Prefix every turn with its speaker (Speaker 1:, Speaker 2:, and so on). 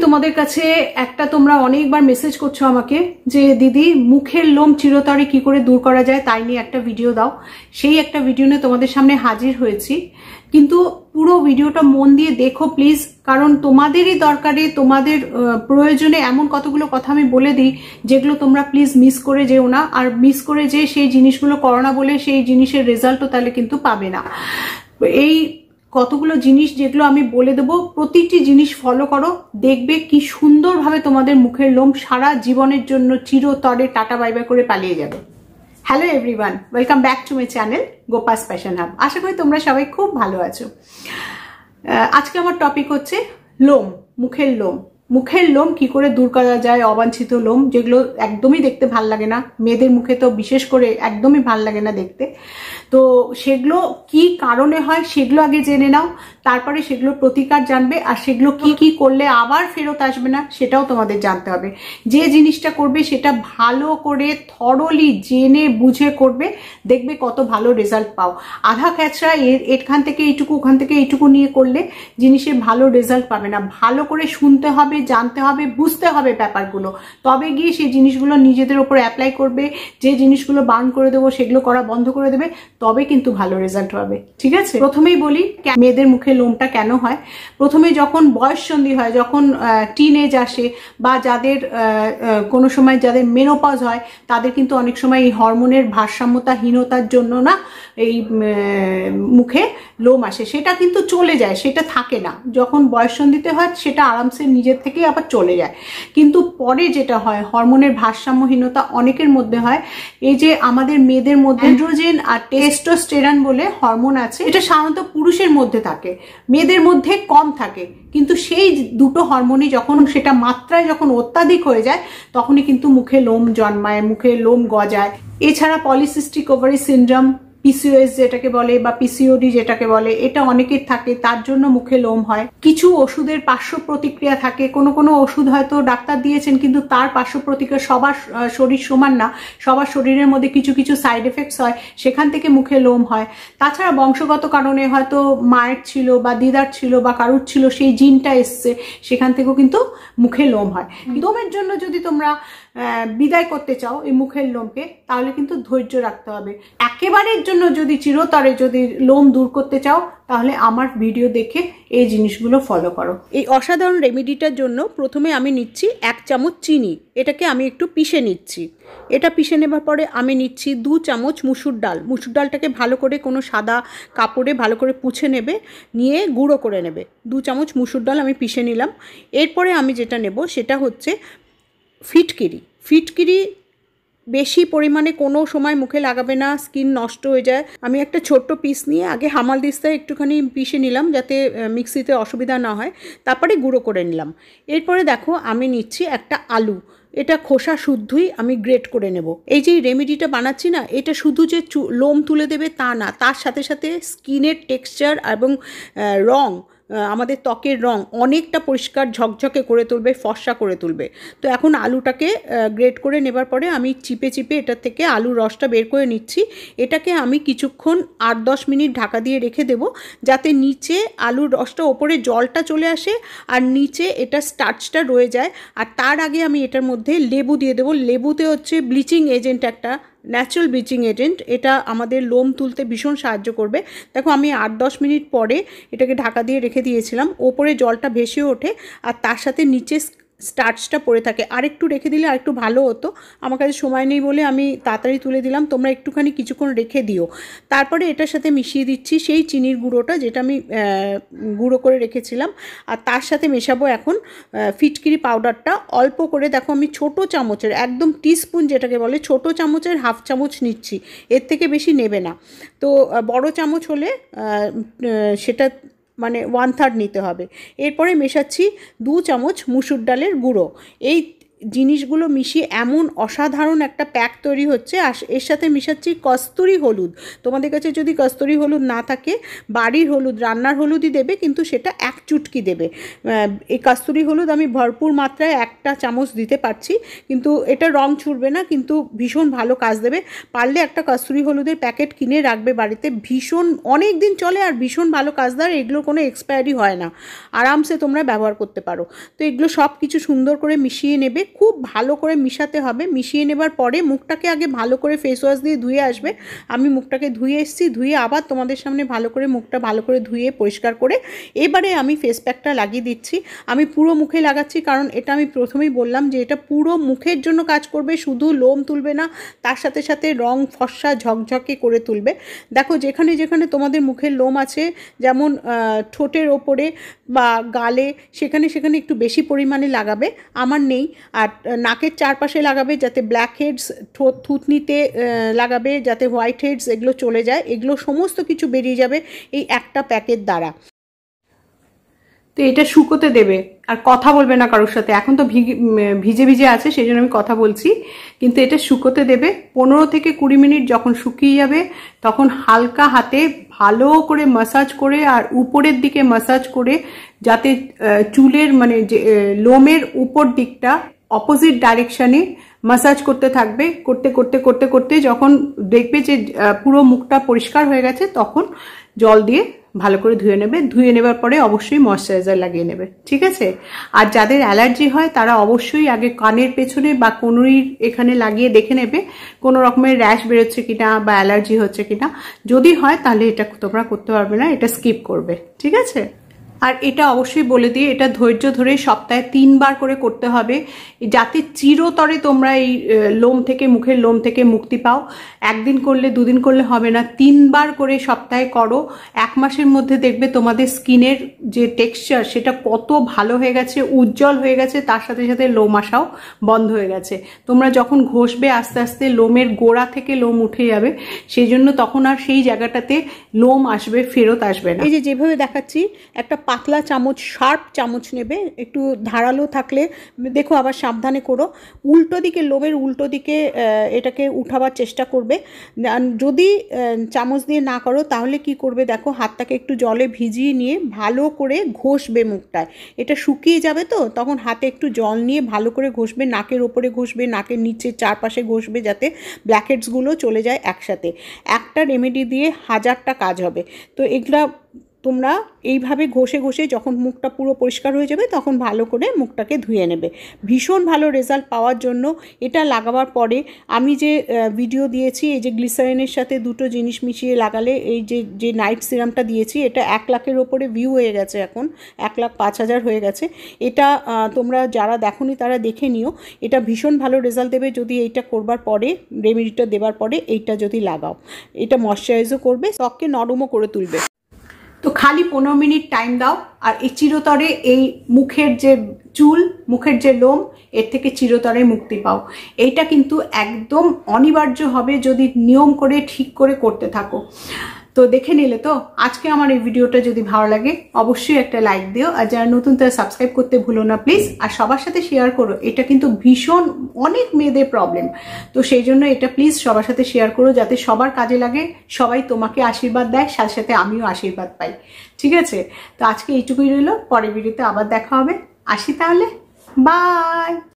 Speaker 1: তোমাদের কাছে একটা তোমরা অনেকবার মেসেজ করছো আমাকে যে দিদি মুখের লোম চিরতরে কি করে দূর করা যায় তাই নিয়ে একটা ভিডিও দাও। সেই একটা ভিডিও নিয়ে তোমাদের সামনে হাজির হয়েছি, কিন্তু পুরো ভিডিওটা মন দিয়ে দেখো প্লিজ, কারণ তোমাদেরই দরকারে, তোমাদের প্রয়োজনে এমন কতগুলো কথা আমি বলে দিই যেগুলো তোমরা প্লিজ মিস করে যেও না। আর মিস করে যে সেই জিনিসগুলো করো না বলে সেই জিনিসের রেজাল্টও তাহলে কিন্তু পাবে না। এই কতগুলো জিনিস যেগুলো আমি বলে দেবো, প্রতিটি জিনিস ফলো করো, দেখবে কি সুন্দরভাবে তোমাদের মুখের লোম সারা জীবনের জন্য চিরতরে টাটা বাই বাই করে পালিয়ে যাবে। Hello everyone, welcome back to my channel Gopa's fashion hub. আশা করি তোমরা সবাই খুব ভালো আছো। আজকে আমার টপিক হচ্ছে লোম, মুখের লোম। মুখের লোম কি করে দূর করা যায়, অবাঞ্ছিত লোম যেগুলো একদমই দেখতে ভাল লাগে না, মেয়েদের মুখে তো বিশেষ করে একদমই ভাল লাগে না দেখতে। তো সেগুলো কি কারণে হয় সেগুলো আগে জেনে নাও, তারপরে সেগুলো প্রতিকার জানবে, আর সেগুলো কি কি করলে আবার ফেরত আসবে না সেটাও তোমাদের জানতে হবে। যে জিনিসটা করবে সেটা ভালো করে থরলি জেনে বুঝে করবে, দেখবে কত ভালো রেজাল্ট পাও। আধা ক্যাচরা এখান থেকে এইটুকু ওখান থেকে এইটুকু নিয়ে করলে জিনিসের ভালো রেজাল্ট পাবে না। ভালো করে শুনতে হবে, জানতে হবে, বুঝতে হবে ব্যাপারগুলো, তবে গিয়ে সেই জিনিসগুলো নিজেদের উপর অ্যাপ্লাই করবে। যে জিনিসগুলো বার্ন করে দেবো সেগুলো করা বন্ধ করে দেবে, তবে কিন্তু ভালো রেজাল্ট হবে। ঠিক আছে, প্রথমেই বলি মেয়েদের মুখে লোমটা কেন হয়। প্রথমে যখন বয়স সন্ধি হয়, যখন টিনেজ আসে, বা যাদের কোনো সময় যাদের মেনোপজ হয়, তাদের কিন্তু অনেক সময় এই হরমোনের ভারসাম্যতাহীনতার জন্য না এই মুখে লোম আসে। সেটা কিন্তু চলে যায়, সেটা থাকে না। যখন বয়স সন্ধিতে হয় সেটা আরামসে নিজের থেকেই আবার চলে যায়। কিন্তু পরে যেটা হয়, হরমোনের ভারসাম্যহীনতা অনেকের মধ্যে হয়। এই যে আমাদের মেয়েদের মধ্যে অ্যান্ড্রোজেন আর টেস্টোস্টেরন বলে হরমোন আছে, এটা সাধারণত পুরুষের মধ্যে থাকে, মেয়েদের মধ্যে কম থাকে। কিন্তু সেই দুটো হরমোনই যখন সেটা মাত্রায় যখন অত্যাধিক হয়ে যায়, তখনই কিন্তু মুখে লোম জন্মায়, মুখে লোম গজায়। এছাড়া পলিসিস্টিক ওভারি সিনড্রোম, পিসিওএস যেটাকে বলে, বা পিসিওডি যেটাকে বলে, এটা অনেকের থাকে, তার জন্য মুখে লোম হয়। কিছু ওষুধের পার্শ্ব প্রতিক্রিয়া থাকে, কোনো কোনো ওষুধ হয়তো ডাক্তার দিয়েছেন কিন্তু তার পার্শ্ব প্রতিক্রিয়া, সবার শরীর সমান না, সবার শরীরের মধ্যে কিছু কিছু সাইড এফেক্টস হয়, সেখান থেকে মুখে লোম হয়। তাছাড়া বংশগত কারণে হয়তো মায়ের ছিল বা দিদার ছিল বা কারুর ছিল, সেই জিনটা এসছে, সেখান থেকেও কিন্তু মুখে লোম হয়। লোমের জন্য যদি তোমরা বিদায় করতে চাও এই মুখের লোমকে, তাহলে কিন্তু ধৈর্য রাখতে হবে। একেবারের জন্য যদি চিরতরে যদি লোম দূর করতে চাও, তাহলে আমার ভিডিও দেখে এই জিনিসগুলো ফলো করো। এই অসাধারণ রেমেডিটার জন্য প্রথমে আমি নিচ্ছি 1 চামচ চিনি, এটাকে আমি একটু পিষে নিচ্ছি। এটা পিষে নেবার পরে আমি নিচ্ছি 2 চামচ মুসুর ডাল। মুসুর ডালটাকে ভালো করে কোনো সাদা কাপড়ে ভালো করে পুছে নেবে, নিয়ে গুঁড়ো করে নেবে। 2 চামচ মুসুর ডাল আমি পিষে নিলাম। এরপরে আমি যেটা নেব সেটা হচ্ছে ফিটকিরি। ফিটকিরি বেশি পরিমাণে কোনো সময় মুখে লাগাবে না, স্কিন নষ্ট হয়ে যায়। আমি একটা ছোট্ট পিস নিয়ে আগে হামাল দিস্তায় একটুখানি পিষে নিলাম যাতে মিক্সিতে অসুবিধা না হয়, তারপরে গুঁড়ো করে নিলাম। এরপরে দেখো আমি নিচ্ছি একটা আলু, এটা খোসা শুদ্ধই আমি গ্রেট করে নেব। এই যে রেমেডিটা বানাচ্ছি না, এটা শুধু যে লোম তুলে দেবে তা না, তার সাথে সাথে স্কিনের টেক্সচার এবং রং, আমাদের ত্বকের রং অনেকটা পরিষ্কার ঝকঝকে করে তুলবে, ফর্সা করে তুলবে। তো এখন আলুটাকে গ্রেট করে নেবার পরে আমি চিপে চিপে এটার থেকে আলুর রসটা বের করে নিচ্ছি। এটাকে আমি কিছুক্ষণ 8-10 মিনিট ঢাকা দিয়ে রেখে দেব, যাতে নিচে আলুর রসটা ওপরে জলটা চলে আসে আর নিচে এটা স্টার্চটা রয়ে যায়। আর তার আগে আমি এটার মধ্যে লেবু দিয়ে দেবো। লেবুতে হচ্ছে ব্লিচিং এজেন্ট, একটা ন্যাচারাল ব্লিচিং এজেন্ট, এটা আমাদের লোম তুলতে ভীষণ সাহায্য করবে। দেখো আমি 8-10 মিনিট পরে এটাকে ঢাকা দিয়ে রেখে দিয়েছিলাম, ওপরে জলটা ভেসে ওঠে আর তার সাথে নিচে স্টার্চটা পড়ে থাকে। আরেকটু রেখে দিলে আরেকটু ভালো হতো, আমার কাছে সময় নেই বলে আমি তাড়াতাড়ি তুলে দিলাম, তোমরা একটুখানি কিছুক্ষণ রেখে দিও। তারপরে এটার সাথে মিশিয়ে দিচ্ছি সেই চিনির গুঁড়োটা যেটা আমি গুঁড়ো করে রেখেছিলাম, আর তার সাথে মেশাবো এখন ফিটকিরি পাউডারটা অল্প করে। দেখো আমি ছোটো চামচের, একদম টিস্পুন যেটাকে বলে, ছোটো চামচের 1/2 চামচ নিচ্ছি, এর থেকে বেশি নেবে না। তো বড় চামচ হলে সেটা মানে 1/3 নিতে হবে। এরপরে মেশাচ্ছি 2 চামচ মুসুর ডালের গুঁড়ো। এই জিনিসগুলো মিশিয়ে এমন অসাধারণ একটা প্যাক তৈরি হচ্ছে। আর এর সাথে মিশাচ্ছি কস্তুরি হলুদ। তোমাদের কাছে যদি কস্তুরি হলুদ না থাকে, বাড়ির হলুদ, রান্নার হলুদই দেবে, কিন্তু সেটা 1 চুটকি দেবে। এই কস্তুরি হলুদ আমি ভরপুর মাত্রায় 1টা চামচ দিতে পারছি, কিন্তু এটা রং ছুটবে না, কিন্তু ভীষণ ভালো কাজ দেবে। পারলে একটা কস্তুরি হলুদের প্যাকেট কিনে রাখবে বাড়িতে, ভীষণ অনেক দিন চলে আর ভীষণ ভালো কাজ দেয়। এগুলো কোনো এক্সপায়ারি হয় না, আরামসে তোমরা ব্যবহার করতে পারো। তো এগুলো সব কিছু সুন্দর করে মিশিয়ে নেবে, খুব ভালো করে মিশাতে হবে। মিশিয়ে নেবার পরে মুখটাকে আগে ভালো করে ফেস ওয়াশ দিয়ে ধুয়ে আসবে। আমি মুখটাকে ধুয়ে এসেছি, ধুয়ে আবার তোমাদের সামনে ভালো করে মুখটা ভালো করে ধুয়ে পরিষ্কার করে এবারে আমি ফেস প্যাকটা লাগিয়ে দিচ্ছি। আমি পুরো মুখে লাগাচ্ছি, কারণ এটা আমি প্রথমেই বললাম যে এটা পুরো মুখের জন্য কাজ করবে, শুধু লোম তুলবে না, তার সাথে সাথে রং ফর্সা ঝকঝকে করে তুলবে। দেখো যেখানে যেখানে তোমাদের মুখের লোম আছে, যেমন ঠোঁটের ওপরে বা গালে, সেখানে সেখানে একটু বেশি পরিমাণে লাগাবে, আমার নেই। আর নাকের চারপাশে লাগাবে, যাতে ব্ল্যাক হেডস, থুতনিতে লাগাবে যাতে হোয়াইট হেডস এগুলো চলে যায়। এগুলো সমস্ত কিছু বেরিয়ে যাবে এই একটা প্যাকের দ্বারা। তো এটা শুকোতে দেবে, আর কথা বলবে না কারোর সাথে। এখন তো ভিজে ভিজে আছে, সেই জন্য আমি কথা বলছি, কিন্তু এটা শুকোতে দেবে 15 থেকে 20 মিনিট। যখন শুকিয়ে যাবে তখন হালকা হাতে ভালো করে মাসাজ করে, আর উপরের দিকে মাসাজ করে, যাতে চুলের মানে যে লোমের উপর দিকটা অপোজিট ডাইরেকশনে মাসাজ করতে থাকবে। করতে করতে করতে করতে যখন দেখবে যে পুরো মুখটা পরিষ্কার হয়ে গেছে, তখন জল দিয়ে ভালো করে ধুয়ে নেবে। ধুয়ে নেবার পরে অবশ্যই ময়শ্চারাইজার লাগিয়ে নেবে, ঠিক আছে? আর যাদের অ্যালার্জি হয় তারা অবশ্যই আগে কানের পেছনে বা কোনরির এখানে লাগিয়ে দেখে নেবে কোনো রকমের র্যাশ বেরোচ্ছে কিনা বা অ্যালার্জি হচ্ছে কিনা। যদি হয় তাহলে এটা তোমরা করতে পারবে না, এটা স্কিপ করবে, ঠিক আছে? আর এটা অবশ্যই বলে দিই, এটা ধৈর্য ধরে সপ্তাহে 3 বার করে করতে হবে, যাতে চিরতরে তোমরা এই লোম থেকে, মুখের লোম থেকে মুক্তি পাও। একদিন করলে, 2 দিন করলে হবে না, 3 বার করে সপ্তাহে করো। 1 মাসের মধ্যে দেখবে তোমাদের স্কিনের যে টেক্সচার সেটা কত ভালো হয়ে গেছে, উজ্জ্বল হয়ে গেছে, তার সাথে সাথে লোম আসাও বন্ধ হয়ে গেছে। তোমরা যখন ঘষবে আস্তে আস্তে লোমের গোড়া থেকে লোম উঠে যাবে, সেই জন্য তখন আর সেই জায়গাটাতে লোম আসবে, ফেরত আসবে না। এই যে যেভাবে দেখাচ্ছি, একটা পাতলা চামচ, শার্প চামচ নেবে, একটু ধারালো থাকলে দেখো, আবার সাবধানে করো। উল্টো দিকে, লোমের উল্টো দিকে এটাকে উঠাবার চেষ্টা করবে। যদি চামচ দিয়ে না করো তাহলে কি করবে দেখো, হাতটাকে একটু জলে ভিজিয়ে নিয়ে ভালো করে ঘষবে মুখটায়। এটা শুকিয়ে যাবে তো, তখন হাতে একটু জল নিয়ে ভালো করে ঘষবে, নাকের ওপরে ঘষবে, নাকের নিচে চারপাশে ঘষবে, যাতে ব্ল্যাকহেডসগুলো চলে যায় একসাথে। একটা রেমেডি দিয়ে 1000টা কাজ হবে। তো এগুলা তোমরা এইভাবে ঘষে ঘষে যখন মুখটা পুরো পরিষ্কার হয়ে যাবে, তখন ভালো করে মুখটাকে ধুয়ে নেবে। ভীষণ ভালো রেজাল্ট পাওয়ার জন্য এটা লাগাবার পরে আমি যে ভিডিও দিয়েছি, এই যে গ্লিসারিনের সাথে 2টো জিনিস মিশিয়ে লাগালে, এই যে নাইট সিরামটা দিয়েছি, এটা 1 লাখের ওপরে ভিউ হয়ে গেছে, এখন 1,05,000 হয়ে গেছে। এটা তোমরা যারা দেখোনি তারা দেখে নিও, এটা ভীষণ ভালো রেজাল্ট দেবে যদি এইটা করবার পরে, রেমেডিটা দেবার পরে এইটা যদি লাগাও। এটা ময়শ্চারাইজও করবে, ত্বককে নরমও করে তুলবে। তো খালি 15 মিনিট টাইম দাও, আর এই চিরতরে এই মুখের যে চুল, মুখের যে লোম, এর থেকে চিরতরে মুক্তি পাও। এইটা কিন্তু একদম অনিবার্য হবে যদি নিয়ম করে ঠিক করে করতে থাকো। তো দেখে নিলে তো আজকে আমার এই ভিডিওটা যদি ভালো লাগে অবশ্যই একটা লাইক দিও, আর যারা নতুন তারা সাবস্ক্রাইব করতে ভুলো না প্লিজ। আর সবার সাথে শেয়ার করো, এটা কিন্তু ভীষণ অনেক মেয়েদের প্রবলেম, তো সেই জন্য এটা প্লিজ সবার সাথে শেয়ার করো, যাতে সবার কাজে লাগে, সবাই তোমাকে আশীর্বাদ দেয়, সাথে সাথে আমিও আশীর্বাদ পাই, ঠিক আছে? তো আজকে এইটুকুই রইলো, পরের ভিডিওতে আবার দেখা হবে। আসি তাহলে, বাই।